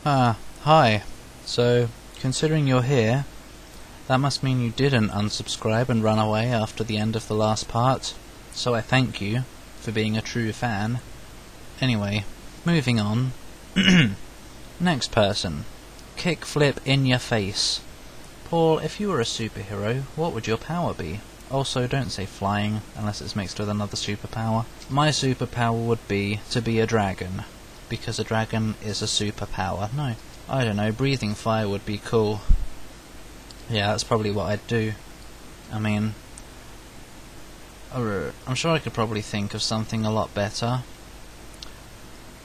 Hi. So, considering you're here, that must mean you didn't unsubscribe and run away after the end of the last part, so I thank you for being a true fan. Anyway, moving on. Next person. Kickflip in your face. Paul, if you were a superhero, what would your power be? Also, don't say flying, unless it's mixed with another superpower. My superpower would be to be a dragon, because a dragon is a superpower. No, I don't know, breathing fire would be cool. Yeah, that's probably what I'd do. I mean, I'm sure I could probably think of something a lot better.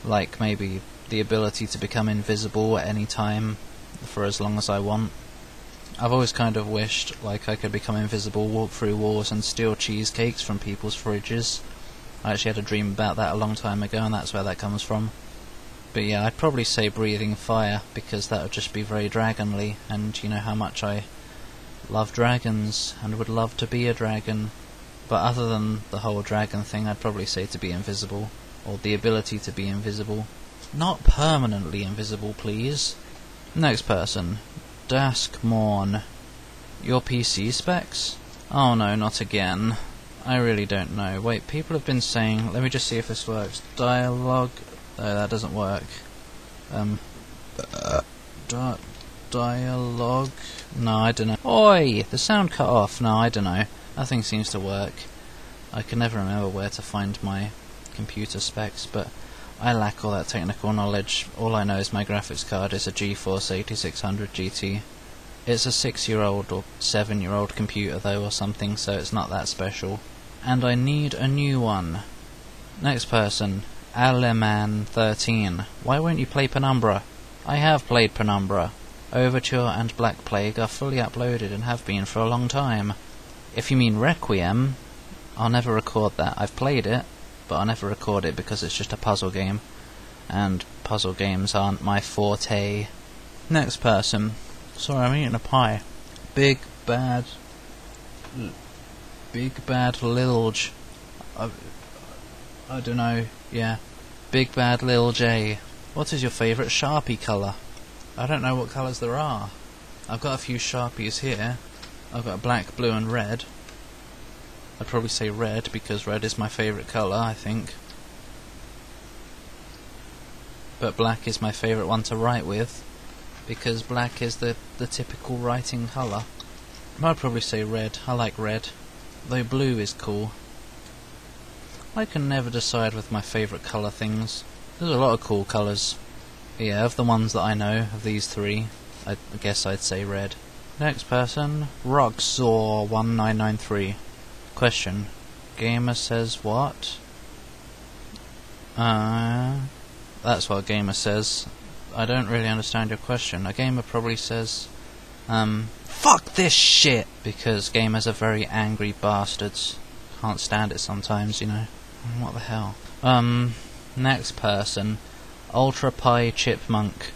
Like maybe the ability to become invisible at any time for as long as I want. I've always kind of wished like I could become invisible, walk through walls and steal cheesecakes from people's fridges. I actually had a dream about that a long time ago, and that's where that comes from. But yeah, I'd probably say breathing fire, because that would just be very dragonly, and you know how much I love dragons and would love to be a dragon. But other than the whole dragon thing, I'd probably say to be invisible, or the ability to be invisible. Not permanently invisible, please. Next person. Dask Morn. Your PC specs? Oh no, not again. I really don't know. Wait, people have been saying... Let me just see if this works. Dialogue... Oh, that doesn't work. Dialogue... No, I don't know. Oi! The sound cut off. No, I don't know. Nothing seems to work. I can never remember where to find my computer specs, but I lack all that technical knowledge. All I know is my graphics card is a GeForce 8600 GT. It's a 6-year-old or 7-year-old computer though or something, so it's not that special. And I need a new one. Next person. Aleman13. Why won't you play Penumbra? I have played Penumbra. Overture and Black Plague are fully uploaded and have been for a long time. If you mean Requiem, I'll never record that. I've played it, but I'll never record it because it's just a puzzle game, and puzzle games aren't my forte. Next person. Sorry, I'm eating a pie. Big Bad Lilj. I don't know, yeah. Big Bad Lil J. What is your favourite Sharpie colour? I don't know what colours there are. I've got a few Sharpies here. I've got black, blue and red. I'd probably say red because red is my favourite colour, I think. But black is my favourite one to write with, because black is the typical writing colour. I'd probably say red. I like red, though blue is cool. I can never decide with my favourite colour things. There's a lot of cool colours. Yeah, of the ones that I know, of these three, I guess I'd say red. Next person, Roxor1993. Question. Gamer says what? That's what a gamer says. I don't really understand your question. A gamer probably says, fuck this shit! Because gamers are very angry bastards. Can't stand it sometimes, you know. What the hell? Next person. Ultra Pie Chipmunk.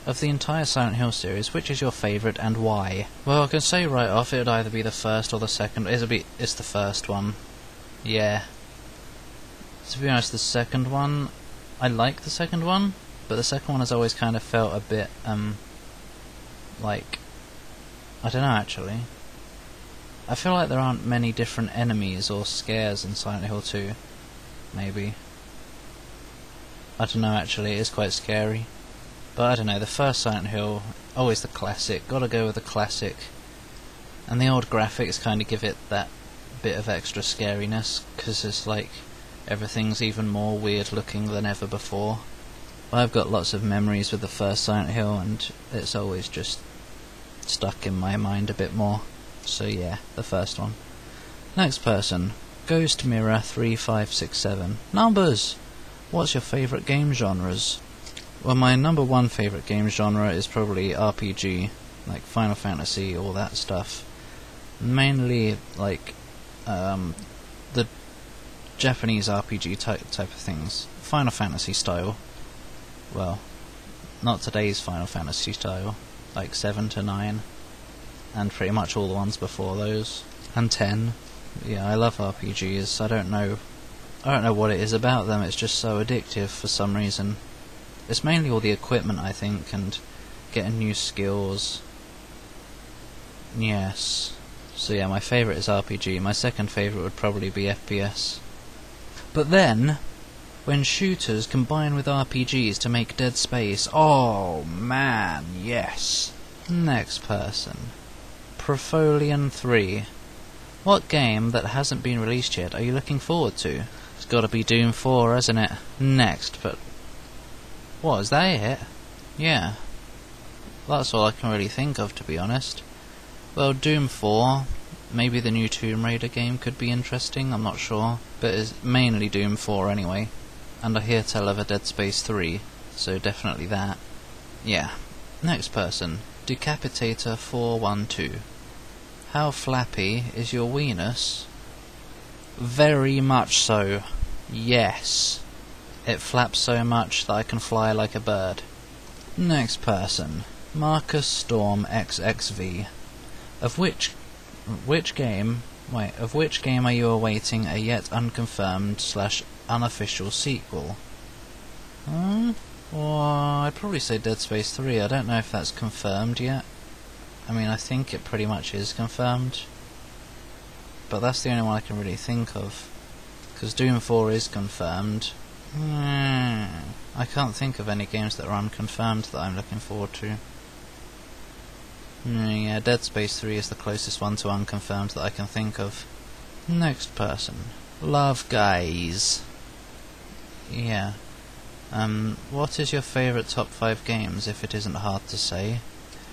Of the entire Silent Hill series, which is your favourite and why? Well, I can say right off, it would either be the first or the second. It's the first one. Yeah. To be honest, the second one, I like the second one, but the second one has always kind of felt a bit, like, I don't know actually. I feel like there aren't many different enemies or scares in Silent Hill 2. Maybe. I don't know actually, it is quite scary. But I don't know, the first Silent Hill, always the classic, gotta go with the classic. And the old graphics kind of give it that bit of extra scariness, because it's like everything's even more weird looking than ever before. I've got lots of memories with the first Silent Hill, and it's always just stuck in my mind a bit more. So yeah, the first one. Next person, Ghost Mirror 3567. Numbers! What's your favourite game genres? Well, my number one favourite game genre is probably RPG, like Final Fantasy, all that stuff. Mainly, like, the Japanese RPG type of things. Final Fantasy style. Well, not today's Final Fantasy style. Like 7 to 9. And pretty much all the ones before those. And 10. Yeah, I love RPGs. I don't know what it is about them, it's just so addictive for some reason. It's mainly all the equipment, I think, and getting new skills. Yes. So yeah, my favourite is RPG. My second favourite would probably be FPS. But then, when shooters combine with RPGs to make Dead Space, oh man, yes. Next person. Profolian 3. What game that hasn't been released yet are you looking forward to? It's gotta be Doom 4, hasn't it? Next, but... what, is that it? Yeah. That's all I can really think of, to be honest. Well, Doom 4, maybe the new Tomb Raider game could be interesting, I'm not sure. But it's mainly Doom 4 anyway. And I hear tell of a Dead Space 3, so definitely that. Yeah. Next person. Decapitator 412. How flappy is your weenus? Very much so. Yes. It flaps so much that I can fly like a bird. Next person. Marcus Storm XXV. Of which game are you awaiting a yet unconfirmed / unofficial sequel? Well, I'd probably say Dead Space 3. I don't know if that's confirmed yet. I mean, I think it pretty much is confirmed. But that's the only one I can really think of. Because Doom 4 is confirmed. I can't think of any games that are unconfirmed that I'm looking forward to. Yeah, Dead Space 3 is the closest one to unconfirmed that I can think of. Next person. Love Guys. Yeah. What is your favourite top 5 games, if it isn't hard to say?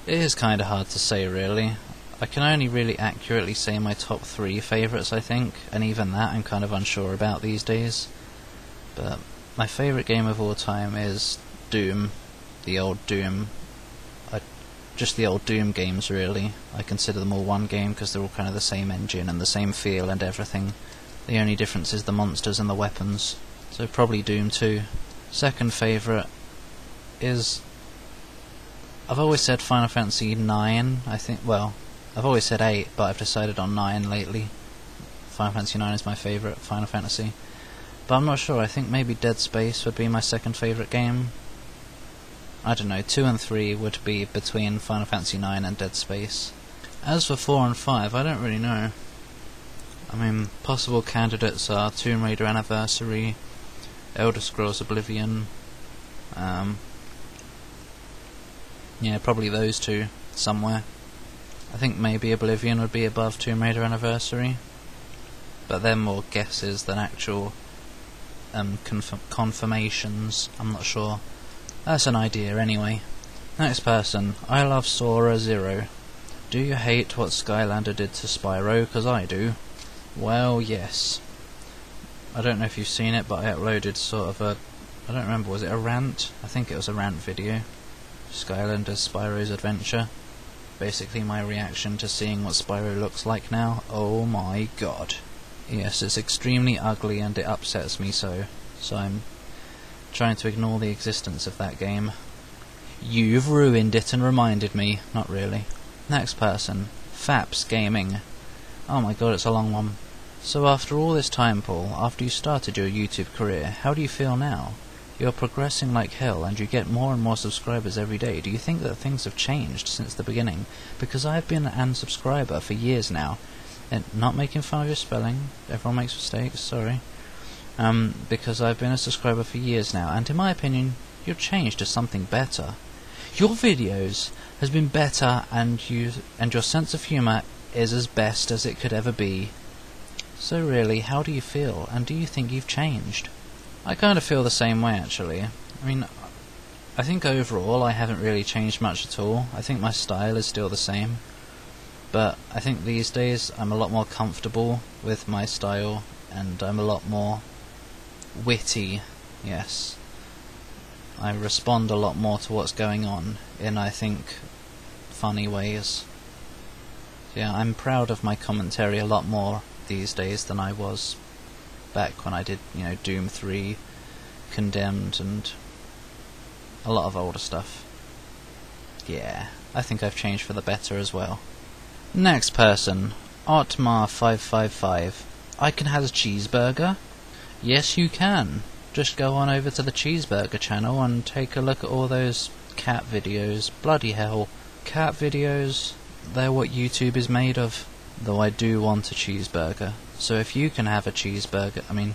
It is kinda hard to say, really. I can only really accurately say my top 3 favourites, I think, and even that I'm kind of unsure about these days. But my favourite game of all time is Doom. The old Doom. Just the old Doom games, really. I consider them all one game because they're all kind of the same engine and the same feel and everything. The only difference is the monsters and the weapons. So probably Doom 2. Second favourite is... I've always said Final Fantasy 9, I think. Well, I've always said 8, but I've decided on 9 lately. Final Fantasy 9 is my favourite Final Fantasy. But I'm not sure, I think maybe Dead Space would be my second favourite game. I don't know, 2 and 3 would be between Final Fantasy 9 and Dead Space. As for 4 and 5, I don't really know. I mean, possible candidates are Tomb Raider Anniversary, Elder Scrolls Oblivion, yeah, probably those two, somewhere. I think maybe Oblivion would be above Tomb Raider Anniversary, but they're more guesses than actual confirmations, I'm not sure. That's an idea anyway. Next person. I love Sora 0. Do you hate what Skylander did to Spyro? Because I do. Well, yes. I don't know if you've seen it, but I uploaded sort of a... I don't remember, was it a rant? I think it was a rant video. Skylander's Spyro's Adventure. Basically my reaction to seeing what Spyro looks like now. Oh my god. Yes, it's extremely ugly and it upsets me so I'm trying to ignore the existence of that game. You've ruined it and reminded me. Not really. Next person. Faps Gaming. Oh my god, it's a long one. So after all this time, Paul, after you started your YouTube career, how do you feel now? You're progressing like hell and you get more and more subscribers every day. Do you think that things have changed since the beginning? Because I've been an unsubscriber for years now. And not making fun of your spelling. Everyone makes mistakes, sorry. Because I've been a subscriber for years now, and in my opinion, you've changed to something better. Your videos has been better, and your sense of humour is as best as it could ever be. So really, how do you feel, and do you think you've changed? I kind of feel the same way, actually. I mean, I think overall I haven't really changed much at all. I think my style is still the same. But I think these days I'm a lot more comfortable with my style, and I'm a lot more witty, yes. I respond a lot more to what's going on in, I think, funny ways. Yeah, I'm proud of my commentary a lot more these days than I was back when I did, Doom 3, Condemned, and a lot of older stuff. Yeah, I think I've changed for the better as well. Next person, Otmar555. I can have a cheeseburger? Yes, you can. just go on over to the Cheeseburger channel and take a look at all those cat videos. Bloody hell. Cat videos, they're what YouTube is made of. Though I do want a cheeseburger. So if you can have a cheeseburger,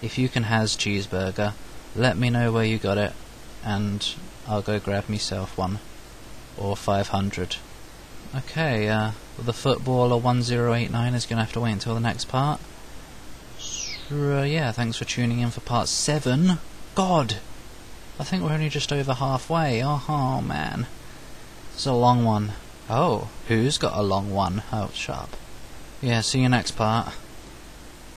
if you can has cheeseburger, let me know where you got it, and I'll go grab myself one. Or 500. Okay, the footballer 1089 is going to have to wait until the next part. So, yeah, thanks for tuning in for part 7. God! I think we're only just over halfway. Oh man. It's a long one. Oh, who's got a long one? Oh, sharp. Yeah, see you next part.